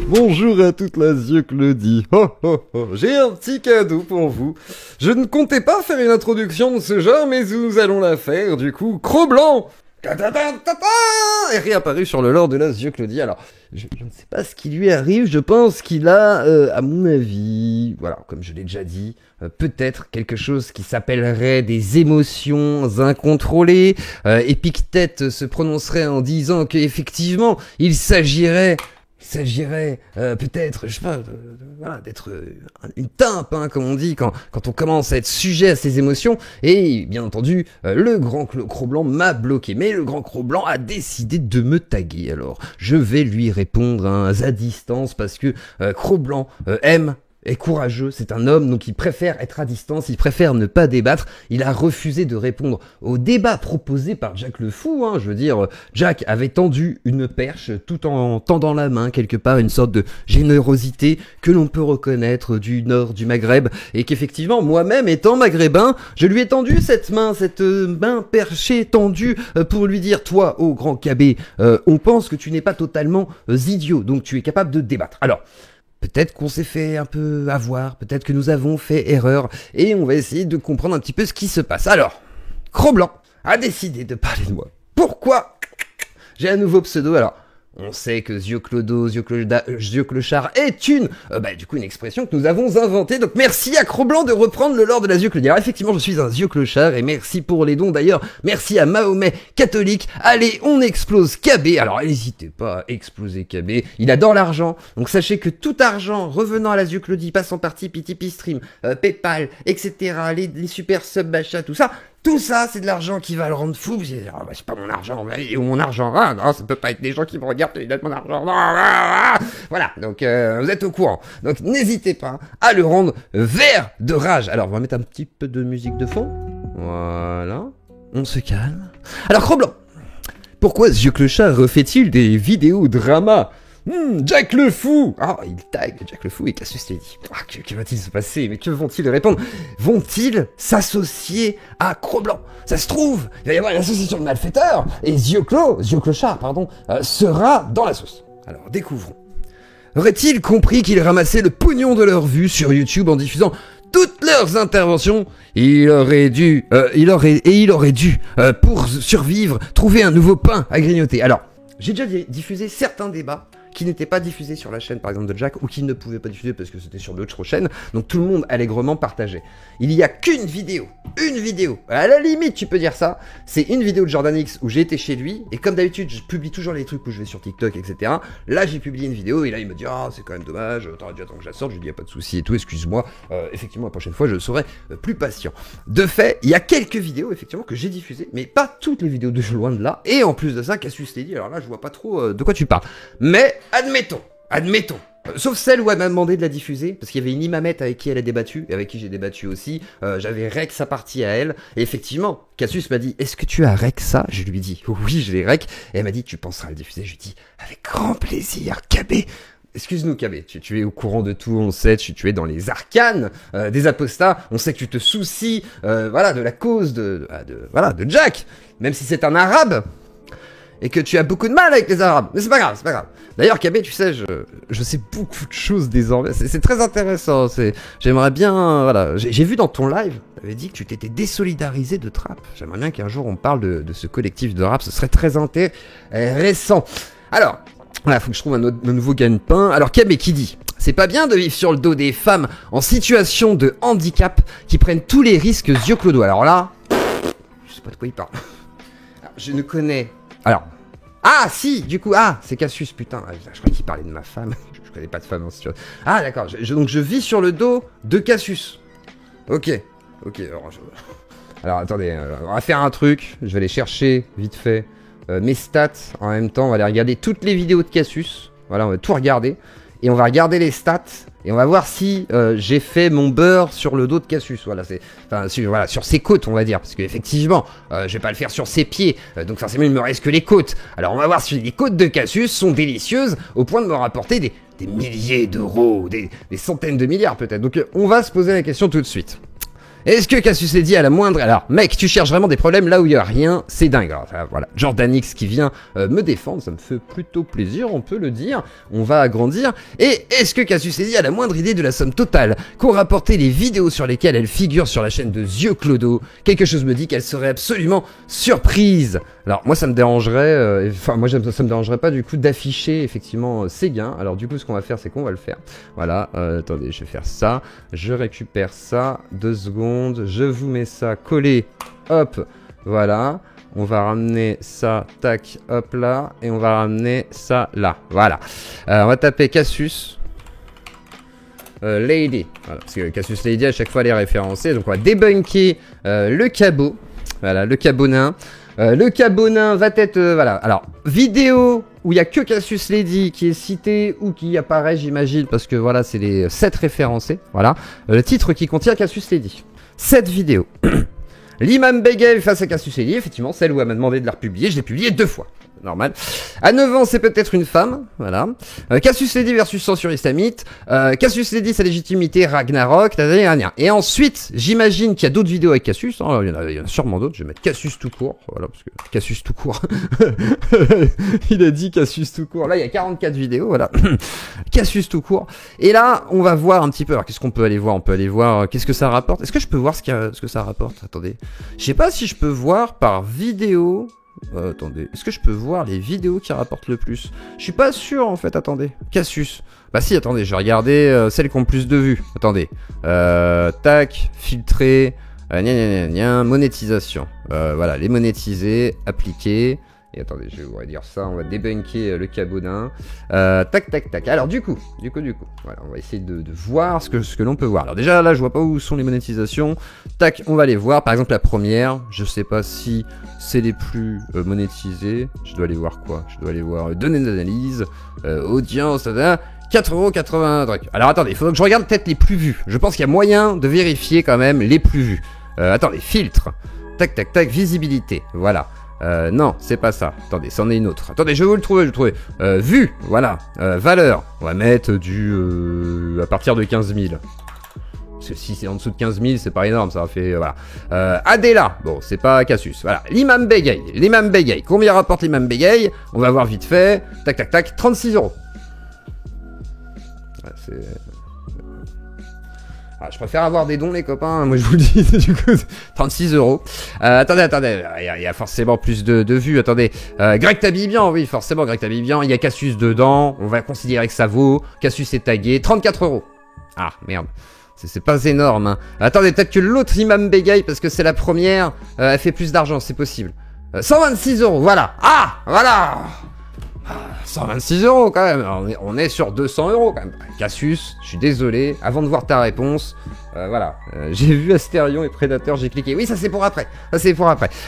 Bonjour à toute la Claudie. J'ai un petit cadeau pour vous. Je ne comptais pas faire une introduction de ce genre, mais nous allons la faire, du coup. Cro-Blanc est réapparu sur le lore de la Claudie. Alors, je ne sais pas ce qui lui arrive, je pense qu'il a, à mon avis, voilà, comme je l'ai déjà dit, peut-être quelque chose qui s'appellerait des émotions incontrôlées. Épictète se prononcerait en disant qu'effectivement, il s'agirait peut-être, je sais pas, voilà, d'être une timpe, hein, comme on dit, quand on commence à être sujet à ses émotions. Et bien entendu, le grand Cro-Blanc m'a bloqué. Mais le grand Cro-Blanc a décidé de me taguer. Alors, je vais lui répondre à distance parce que Cro-Blanc est courageux, c'est un homme, donc il préfère être à distance, il préfère ne pas débattre. Il a refusé de répondre au débat proposé par Jack le Fou, hein. Je veux dire, Jack avait tendu une perche tout en tendant la main, quelque part, une sorte de générosité que l'on peut reconnaître du nord du Maghreb, et qu'effectivement, moi-même, étant maghrébin, je lui ai tendu cette main perchée tendue pour lui dire, toi, ô grand Cabé, on pense que tu n'es pas totalement idiot, donc tu es capable de débattre. Alors, peut-être qu'on s'est fait un peu avoir, peut-être que nous avons fait erreur, et on va essayer de comprendre un petit peu ce qui se passe. Alors, Cro-Blanc a décidé de parler de moi. Pourquoi? J'ai un nouveau pseudo, alors... On sait que Zioclochard est une expression que nous avons inventée. Donc merci à Cro-Blanc de reprendre le lore de la Zioclochard. Alors effectivement, je suis un Zioclochard et merci pour les dons. D'ailleurs, merci à Mahomet catholique. Allez, on explose KB. Alors n'hésitez pas à exploser KB. Il adore l'argent. Donc sachez que tout argent revenant à la Zioclochard, passant par Tipeee, Stream, Paypal, etc., les super subs, machin, tout ça, c'est de l'argent qui va le rendre fou. Vous allez dire, c'est pas mon argent, ou mon argent. Ah, non, ça peut pas être des gens qui me regardent et ils donnent mon argent. Voilà, donc vous êtes au courant. Donc n'hésitez pas à le rendre vert de rage. Alors, on va mettre un petit peu de musique de fond. Voilà, on se calme. Alors, Cro-Blanc, pourquoi Zioclochard refait-il des vidéos drama? Jack le Fou! Il tag Jack le Fou et Cassius l'a dit. Que va-t-il se passer? Mais que vont-ils répondre? Vont-ils s'associer à Cro-Blanc? Ça se trouve, il va y avoir une association de malfaiteurs et Zioclochard, sera dans la sauce. Alors, découvrons. Aurait-il compris qu'il ramassait le pognon de leur vue sur YouTube en diffusant toutes leurs interventions? Il aurait dû, pour survivre, trouver un nouveau pain à grignoter. Alors, j'ai déjà diffusé certains débats qui n'étaient pas diffusés sur la chaîne par exemple de Jack ou qui ne pouvaient pas diffuser parce que c'était sur d'autres chaînes, donc tout le monde allègrement partagé. Il y a qu'une vidéo, à la limite tu peux dire ça, c'est une vidéo de Jordan X où j'ai été chez lui, et comme d'habitude je publie toujours les trucs où je vais sur TikTok, etc. Là j'ai publié une vidéo et là il me dit c'est quand même dommage, t'aurais dû attendre que je la sorte. Je lui dis y a pas de souci et tout, excuse-moi, effectivement la prochaine fois je serai plus patient. De fait, il y a quelques vidéos effectivement que j'ai diffusées, mais pas toutes les vidéos de loin de là, et en plus de ça, Cassius l'a dit, alors là je vois pas trop de quoi tu parles. Mais admettons, sauf celle où elle m'a demandé de la diffuser, parce qu'il y avait une imamette avec qui elle a débattu, et avec qui j'ai débattu aussi, j'avais rec sa partie à elle, et effectivement, Cassius m'a dit, est-ce que tu as rec ça? Je lui ai dit, oui, je l'ai rec, et elle m'a dit, tu penseras à le diffuser? Je lui ai dit, avec grand plaisir, KB. Excuse-nous KB, tu es au courant de tout, on sait, tu es dans les arcanes des apostats, on sait que tu te soucies, de la cause de Jack, même si c'est un arabe, et que tu as beaucoup de mal avec les Arabes. Mais c'est pas grave. D'ailleurs, KB, tu sais, je sais beaucoup de choses désormais. C'est très intéressant. J'aimerais bien, J'ai vu dans ton live, tu avais dit que tu t'étais désolidarisé de Trap. J'aimerais bien qu'un jour on parle de ce collectif de rap. Ce serait très intéressant. Alors, voilà, faut que je trouve un nouveau gagne-pain. Alors, KB qui dit, c'est pas bien de vivre sur le dos des femmes en situation de handicap qui prennent tous les risques Zioclodo. Alors là, je sais pas de quoi il parle. Alors, je ne connais... Alors, si, du coup, c'est Cassius, putain, je croyais qu'il parlait de ma femme, je connais pas de femme en situation. D'accord, donc je vis sur le dos de Cassius. Ok, alors attendez, on va faire un truc, je vais aller chercher, vite fait, mes stats, en même temps, on va aller regarder toutes les vidéos de Cassius, voilà, on va tout regarder, et on va regarder les stats, et on va voir si j'ai fait mon beurre sur le dos de Cassius. Sur ses côtes, on va dire, parce qu'effectivement, je vais pas le faire sur ses pieds, donc forcément il me reste que les côtes. Alors on va voir si les côtes de Cassius sont délicieuses au point de me rapporter des milliers d'euros, des centaines de milliards peut-être. Donc on va se poser la question tout de suite. Est-ce que Cassius Lady a la moindre... Alors, mec, tu cherches vraiment des problèmes là où il y a rien, c'est dingue. Alors, voilà, Jordan X qui vient me défendre, ça me fait plutôt plaisir, on peut le dire. On va agrandir. Et est-ce que Cassius Lady a la moindre idée de la somme totale qu'ont rapporté les vidéos sur lesquelles elle figure sur la chaîne de Zieux Clodo? Quelque chose me dit qu'elle serait absolument surprise. Alors, moi, ça me dérangerait... Enfin, moi, ça me dérangerait pas, du coup, d'afficher, effectivement, ces gains. Alors, du coup, ce qu'on va faire, c'est qu'on va le faire. Voilà, attendez, je vais faire ça. Je récupère ça. 2 secondes. Je vous mets ça collé, hop, voilà, on va ramener ça, tac, hop là, et on va ramener ça là, voilà. On va taper Cassius Lady, voilà, parce que Cassius Lady à chaque fois elle est référencée, donc on va débunker le cabot, voilà, le cabot nain. Le cabot nain va être, voilà, alors, vidéo où il n'y a que Cassius Lady qui est cité ou qui apparaît, j'imagine, parce que voilà, c'est les 7 référencés, voilà, le titre qui contient Cassius Lady. Cette vidéo, l'imam Begay face à Cassius Lady, effectivement, celle où elle m'a demandé de la republier, je l'ai publiée 2 fois. Normal. À 9 ans, c'est peut-être une femme, voilà. Cassius Lady versus censure islamite. Cassius Lady, sa légitimité, Ragnarok, et ensuite, j'imagine qu'il y a d'autres vidéos avec Cassius, hein, il y en a sûrement d'autres, je vais mettre Cassius tout court, voilà, parce que Cassius tout court, il a dit Cassius tout court, là il y a 44 vidéos, voilà, Cassius tout court, et là, on va voir un petit peu, alors qu'est-ce qu'on peut aller voir? On peut aller voir, qu'est-ce que ça rapporte? Est-ce que je peux voir ce que ça rapporte? Attendez, je sais pas si je peux voir par vidéo... attendez, est-ce que je peux voir les vidéos qui rapportent le plus? Je suis pas sûr en fait, attendez. Cassius. Bah si, attendez, je vais regarder celles qui ont le plus de vues. Attendez. Tac, filtrer, monétisation. Voilà, les monétiser, appliquer. Et attendez, je vais vous dire ça, on va débunker le cabodin. Tac, tac, tac. Alors du coup, voilà, on va essayer de voir ce que l'on peut voir. Alors déjà, là, je vois pas où sont les monétisations. Tac, on va les voir. Par exemple, la première, je sais pas si c'est les plus monétisés. Je dois aller voir quoi? Je dois aller voir données d'analyse, audience, 4,80€. Alors attendez, il faudrait que je regarde peut-être les plus vus. Je pense qu'il y a moyen de vérifier quand même les plus vus. Attendez, filtre. Tac, tac, tac, visibilité. Voilà. Non, c'est pas ça. Attendez, c'en est une autre. Attendez, je vais vous le trouver, vue, voilà. Valeur, on va mettre à partir de 15 000. Parce que si c'est en dessous de 15 000, c'est pas énorme, ça fait, voilà. Adela, bon, c'est pas Cassius, voilà. L'imam Begay, combien rapporte l'imam Begay? On va voir vite fait. Tac, tac, tac, 36€. Ouais, c'est... Ah, je préfère avoir des dons, les copains, moi je vous le dis, du coup, 36€. Attendez, il y a forcément plus de vues, attendez. Greg Tabibian, oui, forcément, Greg Tabibian, il y a Cassius dedans, on va considérer que ça vaut. Cassius est tagué, 34€. Ah, merde. C'est pas énorme, hein. Attendez, peut-être que l'autre imam Begay, parce que c'est la première, elle fait plus d'argent, c'est possible. 126€, voilà. Ah, voilà. 126€ quand même, on est sur 200€ quand même. Cassius, je suis désolé, avant de voir ta réponse, voilà, j'ai vu Astérion et Prédateur, j'ai cliqué, oui ça c'est pour après,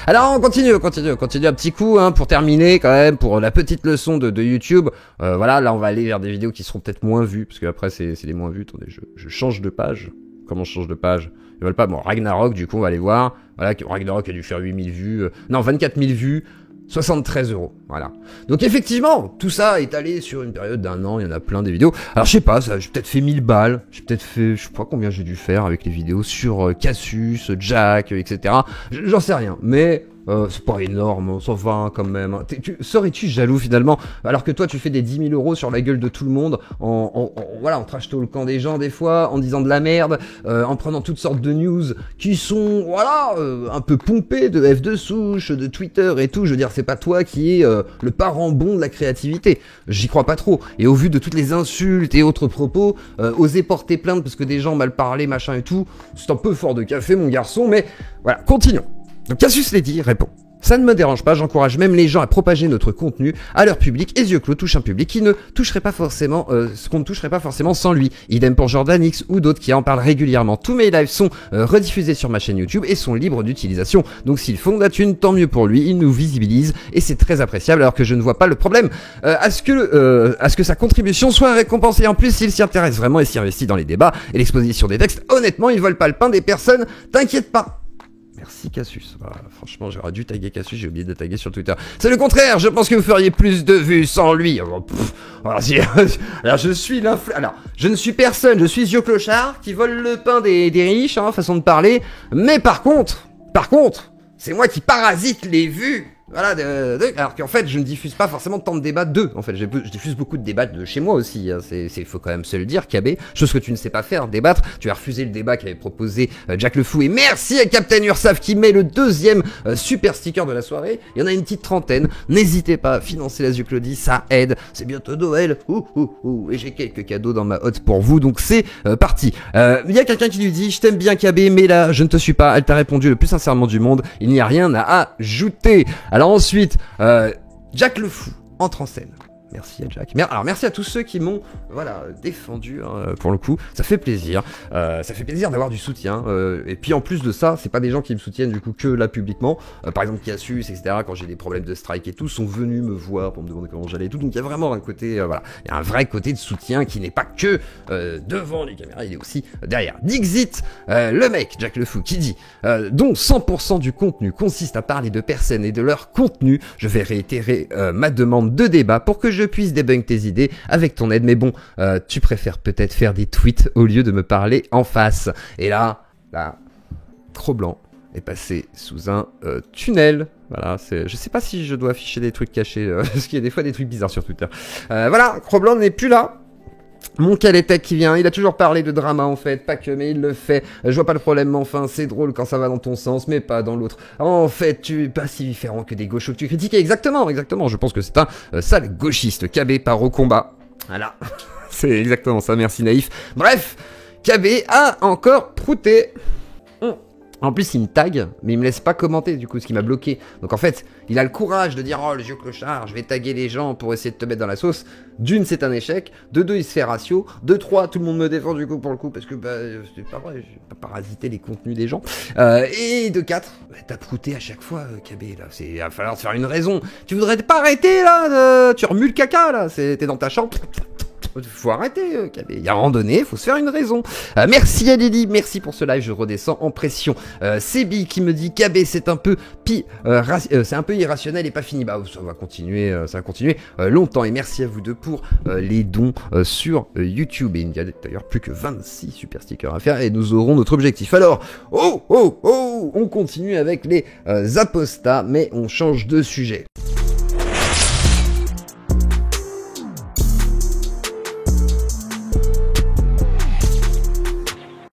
Alors on continue un petit coup, hein, pour terminer quand même, pour la petite leçon de YouTube, voilà, là on va aller vers des vidéos qui seront peut-être moins vues, parce que après c'est les moins vues, attendez, je change de page, comment je change de page? Ils veulent pas, bon, Ragnarok du coup on va aller voir, voilà, Ragnarok a dû faire 8000 vues, non 24 000 vues, 73€, voilà. Donc effectivement, tout ça est allé sur une période d'1 an, il y en a plein des vidéos. Alors je sais pas, j'ai peut-être fait 1000 balles, j'ai peut-être fait, je sais pas combien j'ai dû faire avec les vidéos sur Cassius, Jack, etc. J'en sais rien, mais c'est pas énorme, ça va quand même. Serais-tu jaloux finalement, alors que toi tu fais des 10 000 € sur la gueule de tout le monde, voilà, en trash talkant des gens des fois, en disant de la merde, en prenant toutes sortes de news qui sont, voilà, un peu pompées de F de souche, de Twitter et tout. Je veux dire, c'est pas toi qui est le parent bon de la créativité. J'y crois pas trop. Et au vu de toutes les insultes et autres propos, oser porter plainte parce que des gens mal parlé, machin et tout, c'est un peu fort de café, mon garçon, mais voilà, continuons. Donc Cassius Lady répond: ça ne me dérange pas, j'encourage même les gens à propager notre contenu à leur public, et Zieux Clos touche un public qui ne toucherait pas forcément, ce qu'on ne toucherait pas forcément sans lui. Idem pour Jordan X ou d'autres qui en parlent régulièrement. Tous mes lives sont rediffusés sur ma chaîne YouTube et sont libres d'utilisation. Donc s'ils font de la thune, tant mieux pour lui, il nous visibilise et c'est très appréciable, alors que je ne vois pas le problème à ce que sa contribution soit récompensée. En plus, s'il s'y intéresse vraiment et s'y investit dans les débats et l'exposition des textes, honnêtement, ils volent pas le pain des personnes, t'inquiète pas. Merci Cassius. Voilà, franchement, j'aurais dû taguer Cassius, j'ai oublié de taguer sur Twitter. C'est le contraire, je pense que vous feriez plus de vues sans lui. Alors, je suis Alors, je ne suis personne, je suis Zio Clochard qui vole le pain des riches, hein, façon de parler. Mais par contre, c'est moi qui parasite les vues. Voilà, alors qu'en fait, je ne diffuse pas forcément tant de débats d'eux. En fait, je diffuse beaucoup de débats de chez moi aussi. Hein. Faut quand même se le dire, KB. Chose que tu ne sais pas faire, débattre. Tu as refusé le débat qu'avait proposé Jack le Fou. Et merci à Captain Ursaf qui met le deuxième super sticker de la soirée. Il y en a une petite trentaine. N'hésitez pas à financer la Zuclodie, ça aide. C'est bientôt Noël. Et j'ai quelques cadeaux dans ma hotte pour vous. Donc c'est parti. Il y a quelqu'un qui lui dit, je t'aime bien KB, mais là, je ne te suis pas. Elle t'a répondu le plus sincèrement du monde. Il n'y a rien à ajouter. Alors ensuite, Jack le Fou entre en scène. Merci à Jack. Alors merci à tous ceux qui m'ont défendu pour le coup. Ça fait plaisir. Ça fait plaisir d'avoir du soutien. Et puis en plus de ça, c'est pas des gens qui me soutiennent du coup que là publiquement. Par exemple Cassius, etc. Quand j'ai des problèmes de strike et tout, sont venus me voir pour me demander comment j'allais et tout. Donc il y a vraiment un côté, il y a un vrai côté de soutien qui n'est pas que devant les caméras, il est aussi derrière. Dixit, le mec, Jack le Fou, qui dit dont 100% du contenu consiste à parler de personnes et de leur contenu. Je vais réitérer ma demande de débat pour que je puisse débunk tes idées avec ton aide, mais bon, tu préfères peut-être faire des tweets au lieu de me parler en face. Et là, Cro-Blanc est passé sous un tunnel. Voilà, je sais pas si je dois afficher des trucs cachés, parce qu'il y a des fois des trucs bizarres sur Twitter. Voilà, Cro-Blanc n'est plus là. Mon Caletech qui vient, il a toujours parlé de drama en fait, pas que, mais il le fait. Je vois pas le problème, mais enfin, c'est drôle quand ça va dans ton sens, mais pas dans l'autre. En fait, tu es pas si différent que des gauchos que tu critiquais. Exactement. Je pense que c'est un sale gauchiste. KB part au combat. Voilà. C'est exactement ça, merci naïf. Bref, KB a encore prouté. En plus, il me tag, mais il me laisse pas commenter, du coup, ce qui m'a bloqué. Donc en fait, il a le courage de dire « Oh, le vieux clochard, je vais taguer les gens pour essayer de te mettre dans la sauce. » D'une, c'est un échec. De deux, il se fait ratio. De trois, tout le monde me défend, du coup, pour le coup, parce que, c'est pas vrai, je vais pas parasiter les contenus des gens. Et de quatre, t'as prouté à chaque fois, KB, là. Il va falloir te faire une raison. Tu voudrais pas arrêter, là, tu remues le caca, là. T'es dans ta chambre. Faut arrêter, KB. Il y a un moment donné, faut se faire une raison. Merci à Lily, merci pour ce live, je redescends en pression. Sebi qui me dit KB, c'est un peu c'est un peu irrationnel et pas fini. Bah, ça va continuer longtemps. Et merci à vous deux pour les dons sur YouTube. Et il y a d'ailleurs plus que 26 super stickers à faire et nous aurons notre objectif. Alors, on continue avec les apostats, mais on change de sujet.